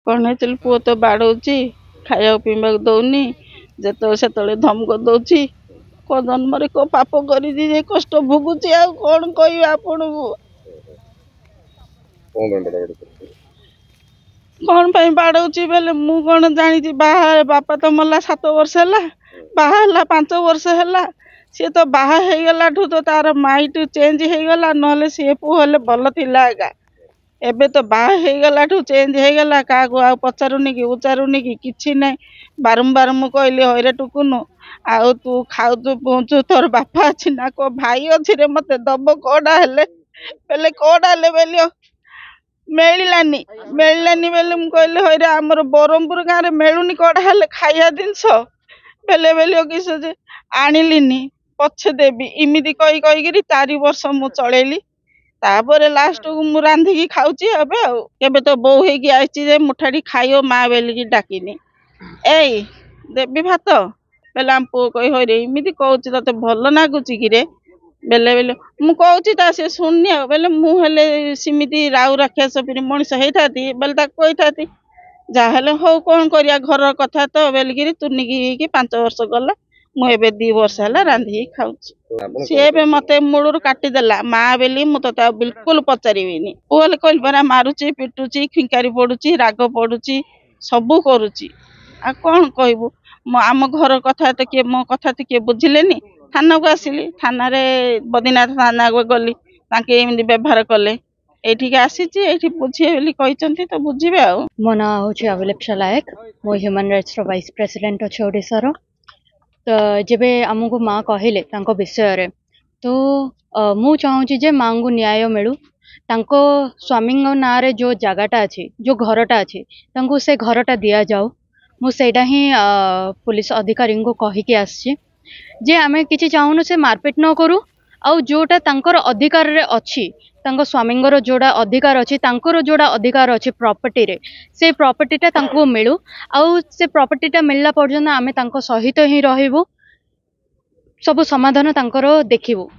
कौन है पुओ तो बाड़ौची खाया पीवा दौनी जो से धमक दौची को जन्म को पाप कर कष्ट भोगुची आ कौन कह आपण कौन बाड़ौची बेले मु कौन जानी बापा तो मला 7 वर्ष है बाहा 5 वर्ष है सी तो बाहा गला तो तार माइंड चेंज हो गला ना सी पुओ हेले भल थिला आगा एबे तो बाहा गला चेंज हो गला क्या पचारुनी कि उचारुनी कि किछि ना बारंबार मु कहली हईरे टुकुनु आउ तू खाऊ तू पहुँचु तोर बापा अच्छी ना को भाई अच्छी रे मत दब कड़ा हेले बेले कड़ा हेले बेले मिलानी बेले मु कहली हईरे आमर बरहमपुर गाँव में मिलूनी कड़ा हेले खाइया जिनस बेले बेले किस आनिलिनी पछे देवी इमिदी कही कहीकि 4 वर्ष मु चलेली तापर लास्ट को मु रांधिकी खाऊची एबे आउ केबे तो बो हेकी आइची जे मुठाटी खाइयो माँ बेलिकी डाकिनी ए देवी भात बेले आम पुओ कही हईरे इमिदी कहूची तते भल नागुची कि रे बेले बेले मु कहूची ता से सुननी आ बेले मु हेले सिमिति राउ राक्षस फिर मनीष हेइथाती बेले ता कहिथाती जा हेले हो कोन करिया घर कथा तो बेलगिरी तुनिकी 5 वर्ष गला मु एबे 2 वर्ष है रांधि खाऊची सी एबे मते मूलर काटिदेला माँ बेली मु तो बिल्कुल पचारिनी पुओले कहली परा मारुची पिटुची खिंकारी पड़ुची राग पड़ुची सबू करुची आ कौन कहबू आम घर कथा तो किए मो कथा तो किए बुझिलेनी थाना को आसिली थाना रे बद्रीनाथ थाना को गली ताके एमती व्यवहार कले एठी आसीची एठी बुझिए बोली कहिसंती तो बुझिबे आ मो ना होची अभिलेप्सा लायक मो ह्यूमन राइट्स रो वाइस प्रेसिडेंट अछि ओडिसा रो तो जेबे आमको माँ कहले तांको विषय रे तो मु चाहूची जे माँ को न्याय मिलू तांको स्वामी ना रे जो जगटा अच्छी जो घरटा अच्छी तांको से घरटा दिया जाऊ मु सेटा ही पुलिस अधिकारी को कहिके आसी जे आमे किछि चाहूनु से मारपीट न करू आउ जोटा तांकर अधिकार रे अछि तांको स्वामींगर जोड़ा अधिकार अछि तांकर जोड़ा अधिकार अछि प्रॉपर्टी रे से प्रॉपर्टीटा तांको मिलू आउ से प्रॉपर्टीटा मिलला पर्यंत आमे तांको सहित ही रहिबू सब समाधान तांकर देखिबू।